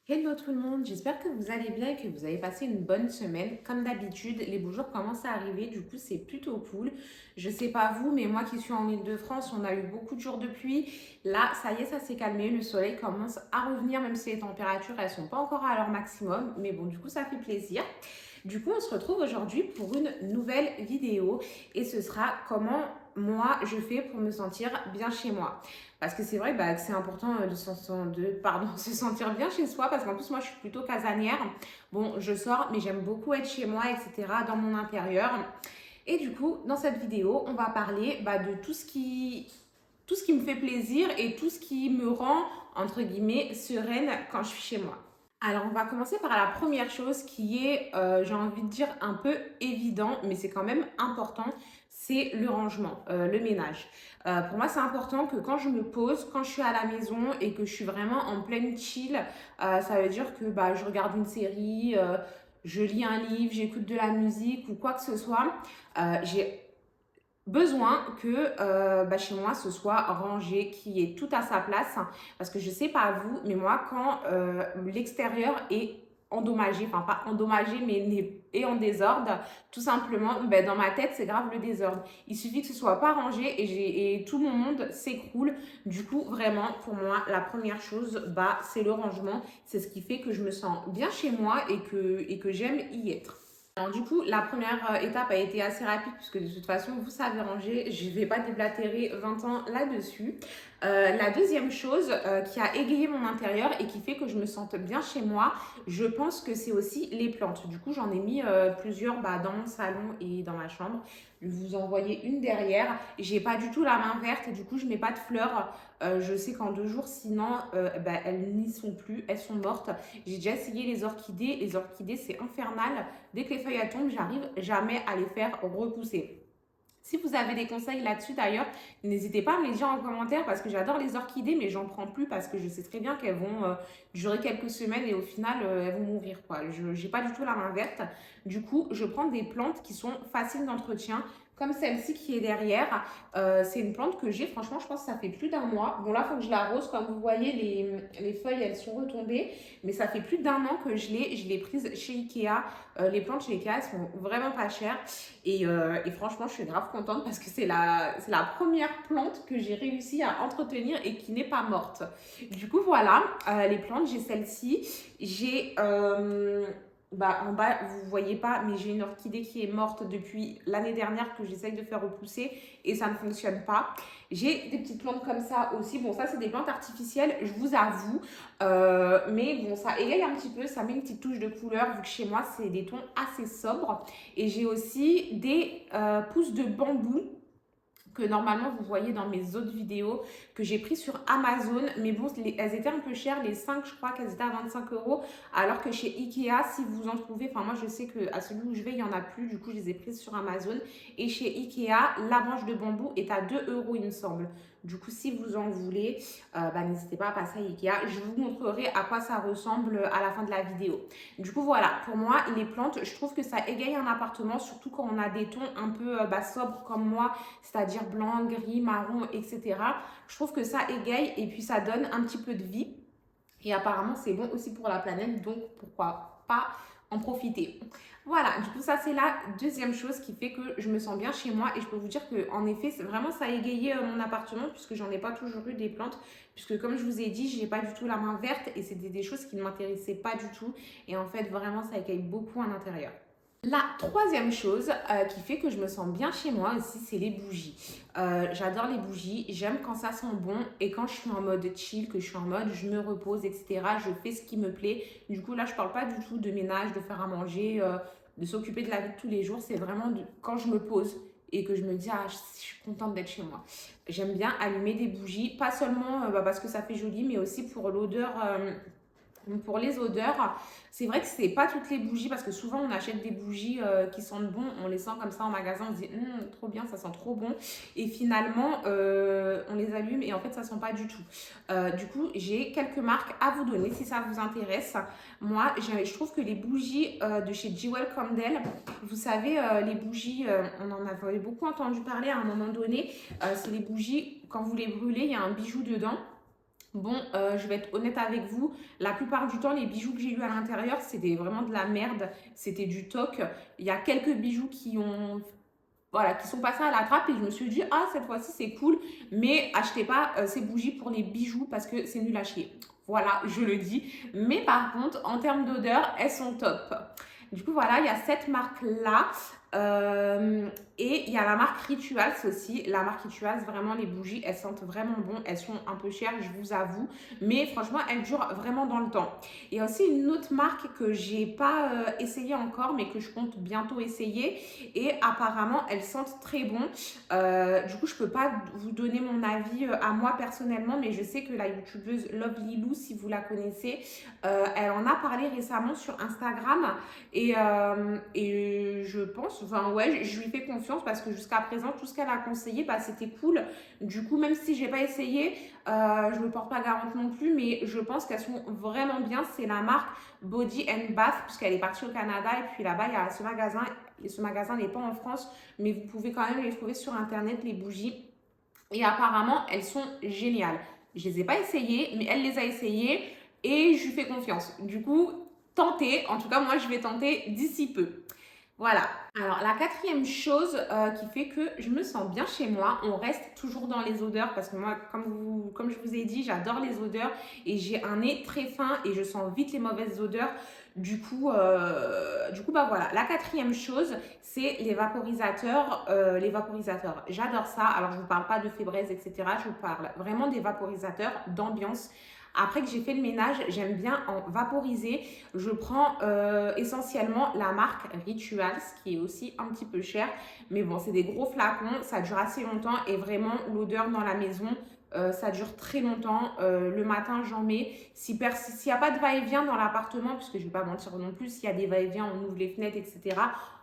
Hello tout le monde, j'espère que vous allez bien et que vous avez passé une bonne semaine. Comme d'habitude, les beaux jours commencent à arriver, du coup c'est plutôt cool. Je sais pas vous, mais moi qui suis en Île-de-France, on a eu beaucoup de jours de pluie. Là, ça y est, ça s'est calmé, le soleil commence à revenir, même si les températures, elles sont pas encore à leur maximum. Mais bon, du coup, ça fait plaisir. Du coup, on se retrouve aujourd'hui pour une nouvelle vidéo et ce sera comment moi je fais pour me sentir bien chez moi. Parce que c'est vrai que c'est important se sentir bien chez soi parce qu'en plus moi je suis plutôt casanière. Bon, je sors mais j'aime beaucoup être chez moi, etc. dans mon intérieur. Et du coup, dans cette vidéo, on va parler de tout ce qui me fait plaisir et tout ce qui me rend, entre guillemets, sereine quand je suis chez moi. Alors, on va commencer par la première chose qui est, j'ai envie de dire, un peu évident, mais c'est quand même important, c'est le rangement, le ménage. Pour moi, c'est important que quand je me pose, quand je suis à la maison et que je suis vraiment en pleine chill, ça veut dire que je regarde une série, je lis un livre, j'écoute de la musique ou quoi que ce soit, j'ai besoin que chez moi ce soit rangé, qu'il y ait tout à sa place. Parce que je sais pas vous, mais moi quand l'extérieur est endommagé, enfin pas endommagé, mais est en désordre, tout simplement, dans ma tête c'est grave le désordre. Il suffit que ce soit pas rangé et tout mon monde s'écroule. Du coup, vraiment, pour moi, la première chose, c'est le rangement. C'est ce qui fait que je me sens bien chez moi et que j'aime y être. Alors du coup, la première étape a été assez rapide puisque de toute façon, vous savez ranger, je ne vais pas déblatérer 20 ans là-dessus. La deuxième chose qui a égayé mon intérieur et qui fait que je me sente bien chez moi, je pense que c'est aussi les plantes. Du coup, j'en ai mis plusieurs dans mon salon et dans ma chambre. Vous en voyez une derrière. J'ai pas du tout la main verte et du coup, je mets pas de fleurs. Je sais qu'en 2 jours, sinon, elles n'y sont plus, elles sont mortes. J'ai déjà essayé les orchidées. Les orchidées, c'est infernal. Dès que les feuilles tombent, j'arrive jamais à les faire repousser. Si vous avez des conseils là-dessus d'ailleurs, n'hésitez pas à me les dire en commentaire parce que j'adore les orchidées, mais j'en prends plus parce que je sais très bien qu'elles vont durer quelques semaines et au final elles vont mourir quoi. Je n'ai pas du tout la main verte. Du coup, je prends des plantes qui sont faciles d'entretien, comme celle-ci qui est derrière. C'est une plante que j'ai, franchement, je pense que ça fait plus d'un mois. Bon, là, il faut que je l'arrose. Comme vous voyez, les feuilles, elles sont retombées. Mais ça fait plus d'un an que je l'ai. Je l'ai prise chez Ikea. Les plantes chez Ikea, elles sont vraiment pas chères. Et franchement, je suis grave contente parce que c'est la première plante que j'ai réussi à entretenir et qui n'est pas morte. Du coup, voilà, les plantes, j'ai celle-ci. J'ai en bas, vous voyez pas, mais j'ai une orchidée qui est morte depuis l'année dernière que j'essaye de faire repousser et ça ne fonctionne pas. J'ai des petites plantes comme ça aussi. Bon, ça, c'est des plantes artificielles, je vous avoue. Mais bon, ça égaye un petit peu, ça met une petite touche de couleur vu que chez moi, c'est des tons assez sobres. Et j'ai aussi des pousses de bambou que normalement vous voyez dans mes autres vidéos que j'ai pris sur Amazon. Mais bon, elles étaient un peu chères, les 5 je crois qu'elles étaient à 25 €. Alors que chez Ikea, si vous en trouvez, enfin moi je sais qu'à celui où je vais, il n'y en a plus. Du coup, je les ai prises sur Amazon. Et chez Ikea, la branche de bambou est à 2 € il me semble. Du coup, si vous en voulez, n'hésitez pas à passer à Ikea. Je vous montrerai à quoi ça ressemble à la fin de la vidéo. Du coup, voilà, pour moi, les plantes, je trouve que ça égaye un appartement, surtout quand on a des tons un peu sobres comme moi, c'est-à-dire blanc, gris, marron, etc. Je trouve que ça égaye et puis ça donne un petit peu de vie. Et apparemment, c'est bon aussi pour la planète, donc pourquoi pas en profiter. Voilà, du coup, ça c'est la deuxième chose qui fait que je me sens bien chez moi et je peux vous dire que en effet, vraiment ça a égayé mon appartement puisque j'en ai pas toujours eu des plantes, puisque comme je vous ai dit, j'ai pas du tout la main verte et c'était des choses qui ne m'intéressaient pas du tout et en fait, vraiment ça égaye beaucoup à l'intérieur. La troisième chose qui fait que je me sens bien chez moi aussi, c'est les bougies. J'adore les bougies, j'aime quand ça sent bon et quand je suis en mode chill, que je suis en mode je me repose, etc. Je fais ce qui me plaît. Du coup, là, je parle pas du tout de ménage, de faire à manger, de s'occuper de la vie de tous les jours. C'est vraiment quand je me pose et que je me dis, ah, je suis contente d'être chez moi. J'aime bien allumer des bougies, pas seulement parce que ça fait joli, mais aussi pour l'odeur. Pour les odeurs, c'est vrai que c'est pas toutes les bougies parce que souvent on achète des bougies qui sentent bon, on les sent comme ça en magasin, on se dit trop bien, ça sent trop bon et finalement on les allume et en fait ça sent pas du tout. Du coup j'ai quelques marques à vous donner si ça vous intéresse. Moi je trouve que les bougies de chez Jewel Candle, vous savez les bougies, on en avait beaucoup entendu parler à un moment donné, c'est les bougies quand vous les brûlez il y a un bijou dedans. Bon, je vais être honnête avec vous, la plupart du temps, les bijoux que j'ai eu à l'intérieur, c'était vraiment de la merde, c'était du toc. Il y a quelques bijoux qui ont voilà, qui sont passés à la trappe et je me suis dit, ah, cette fois-ci, c'est cool, mais achetez pas ces bougies pour les bijoux parce que c'est nul à chier. Voilà, je le dis. Mais par contre, en termes d'odeur, elles sont top. Du coup, voilà, il y a cette marque-là. Et il y a la marque Rituals aussi. La marque Rituals, vraiment, les bougies, elles sentent vraiment bon. Elles sont un peu chères, je vous avoue. Mais franchement, elles durent vraiment dans le temps. Il y a aussi une autre marque que j'ai pas essayé encore, mais que je compte bientôt essayer. Et apparemment, elles sentent très bon. Du coup, je peux pas vous donner mon avis à moi personnellement, mais je sais que la youtubeuse Lovely Lou, si vous la connaissez, elle en a parlé récemment sur Instagram. Et je pense, enfin ouais, je lui fais confiance parce que jusqu'à présent, tout ce qu'elle a conseillé, bah, c'était cool. Du coup, même si j'ai pas essayé, je me porte pas garante non plus, mais je pense qu'elles sont vraiment bien. C'est la marque Body and Bath, puisqu'elle est partie au Canada et puis là-bas, il y a ce magasin. Et ce magasin n'est pas en France, mais vous pouvez quand même les trouver sur Internet, les bougies. Et apparemment, elles sont géniales. Je les ai pas essayées, mais elle les a essayées et je lui fais confiance. Du coup, tentez. En tout cas, moi, je vais tenter d'ici peu. Voilà. Alors, la quatrième chose qui fait que je me sens bien chez moi, on reste toujours dans les odeurs parce que moi, comme je vous ai dit, j'adore les odeurs et j'ai un nez très fin et je sens vite les mauvaises odeurs. Du coup, bah voilà. La quatrième chose, c'est les vaporisateurs. Les vaporisateurs, j'adore ça. Alors, je ne vous parle pas de Febreze, etc. Je vous parle vraiment des vaporisateurs d'ambiance. Après que j'ai fait le ménage, j'aime bien en vaporiser. Je prends essentiellement la marque Rituals, qui est aussi un petit peu chère. Mais bon, c'est des gros flacons, ça dure assez longtemps et vraiment l'odeur dans la maison, ça dure très longtemps. Le matin, j'en mets. S'il n'y a pas de va-et-vient dans l'appartement, puisque je ne vais pas mentir non plus, s'il y a des va-et-vient, on ouvre les fenêtres, etc.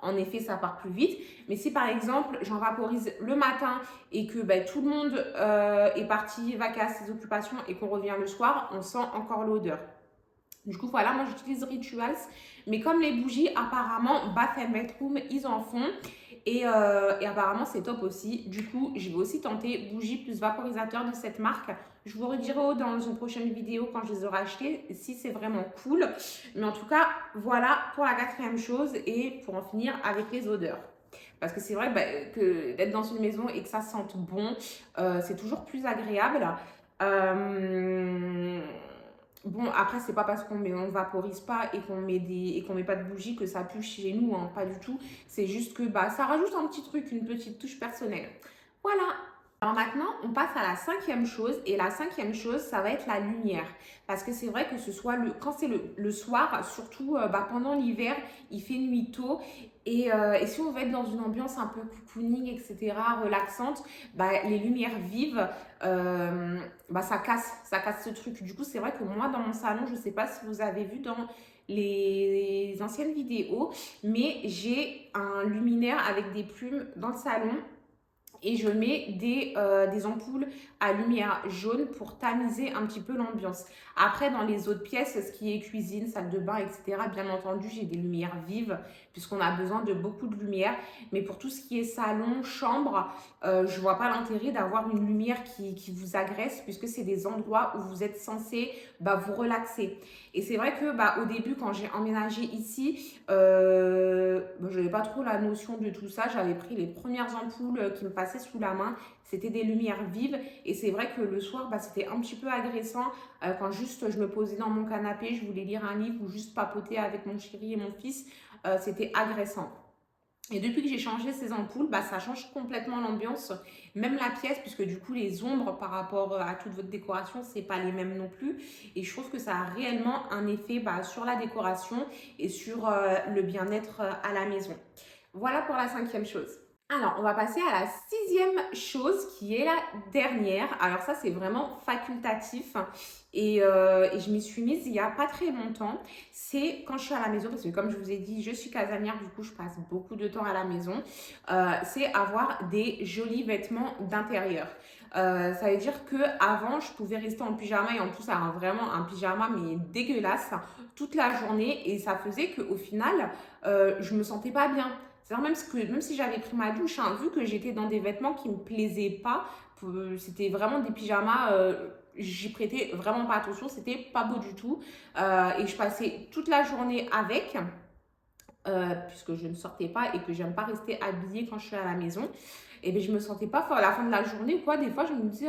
En effet, ça part plus vite. Mais si par exemple, j'en vaporise le matin et que ben, tout le monde est parti vaquer à ses occupations et qu'on revient le soir, on sent encore l'odeur. Du coup, voilà, moi j'utilise Rituals. Mais comme les bougies, apparemment, Bath & Bedroom, ils en font. Et apparemment, c'est top aussi. Du coup, je vais aussi tenter bougies plus vaporisateur de cette marque. Je vous redirai dans une prochaine vidéo quand je les aurai achetées si c'est vraiment cool. Mais en tout cas, voilà pour la quatrième chose et pour en finir avec les odeurs. Parce que c'est vrai bah, que d'être dans une maison et que ça sente bon, c'est toujours plus agréable. Bon, après, c'est pas parce on vaporise pas et qu'on met pas de bougie que ça pue chez nous, hein, pas du tout. C'est juste que bah, ça rajoute un petit truc, une petite touche personnelle. Voilà. Alors maintenant, on passe à la cinquième chose. Et la cinquième chose, ça va être la lumière. Parce que c'est vrai que quand c'est le soir, surtout bah, pendant l'hiver, il fait nuit tôt. Et si on veut être dans une ambiance un peu cocooning, etc., relaxante, bah, les lumières vives, bah, ça casse ce truc. Du coup, c'est vrai que moi, dans mon salon, je ne sais pas si vous avez vu dans les anciennes vidéos, mais j'ai un luminaire avec des plumes dans le salon et je mets des ampoules à lumière jaune pour tamiser un petit peu l'ambiance. Après, dans les autres pièces, ce qui est cuisine, salle de bain, etc., bien entendu, j'ai des lumières vives puisqu'on a besoin de beaucoup de lumière. Mais pour tout ce qui est salon, chambre, je ne vois pas l'intérêt d'avoir une lumière qui vous agresse puisque c'est des endroits où vous êtes censé bah, vous relaxer. Et c'est vrai que bah, au début, quand j'ai emménagé ici, je n'avais pas trop la notion de tout ça. J'avais pris les premières ampoules qui me passaient sous la main. C'était des lumières vives. Et c'est vrai que le soir, bah, c'était un petit peu agressant. Quand juste je me posais dans mon canapé, je voulais lire un livre ou juste papoter avec mon chéri et mon fils, c'était agressant. Et depuis que j'ai changé ces ampoules, bah, ça change complètement l'ambiance, même la pièce, puisque du coup, les ombres par rapport à toute votre décoration, c'est pas les mêmes non plus. Et je trouve que ça a réellement un effet bah, sur la décoration et sur le bien-être à la maison. Voilà pour la cinquième chose. Alors, on va passer à la sixième chose qui est la dernière. Alors ça, c'est vraiment facultatif et je m'y suis mise il n'y a pas très longtemps. C'est quand je suis à la maison, parce que comme je vous ai dit, je suis casanière, du coup, je passe beaucoup de temps à la maison. C'est avoir des jolis vêtements d'intérieur. Ça veut dire que avant je pouvais rester en pyjama et en plus avoir vraiment un pyjama mais dégueulasse toute la journée et ça faisait qu'au final je me sentais pas bien. C'est-à-dire même si j'avais pris ma douche, hein, vu que j'étais dans des vêtements qui me plaisaient pas, c'était vraiment des pyjamas, j'y prêtais vraiment pas attention, c'était pas beau du tout. Et je passais toute la journée avec, puisque je ne sortais pas et que j'aime pas rester habillée quand je suis à la maison. Et bien, je me sentais pas à la fin de la journée ou quoi. Des fois, je me disais,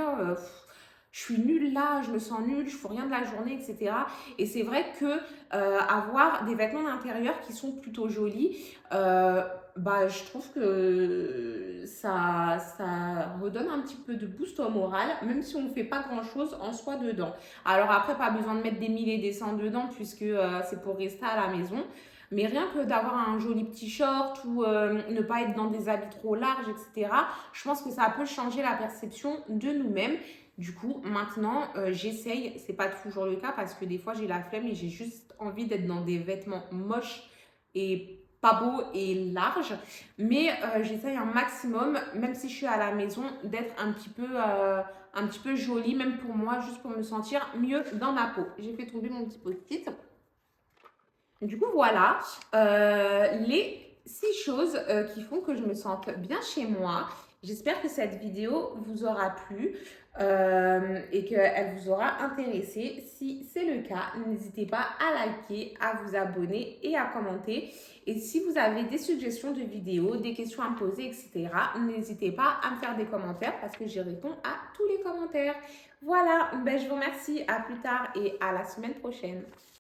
je suis nulle là, je me sens nulle, je fais rien de la journée, etc. Et c'est vrai que avoir des vêtements d'intérieur qui sont plutôt jolis, bah, je trouve que ça redonne un petit peu de boost au moral, même si on ne fait pas grand-chose en soi dedans. Alors après, pas besoin de mettre des mille et des cents dedans, puisque c'est pour rester à la maison. Mais rien que d'avoir un joli petit short ou ne pas être dans des habits trop larges, etc., je pense que ça peut changer la perception de nous-mêmes. Du coup, maintenant, j'essaye, c'est pas toujours le cas parce que des fois j'ai la flemme et j'ai juste envie d'être dans des vêtements moches et pas beaux et larges. Mais j'essaye un maximum, même si je suis à la maison, d'être un petit peu jolie, même pour moi, juste pour me sentir mieux dans ma peau. J'ai fait tomber mon petit post-it. Du coup, voilà les 6 choses qui font que je me sente bien chez moi. J'espère que cette vidéo vous aura plu et qu'elle vous aura intéressé. Si c'est le cas, n'hésitez pas à liker, à vous abonner et à commenter. Et si vous avez des suggestions de vidéos, des questions à me poser, etc., n'hésitez pas à me faire des commentaires parce que je réponds à tous les commentaires. Voilà, ben, je vous remercie. À plus tard et à la semaine prochaine.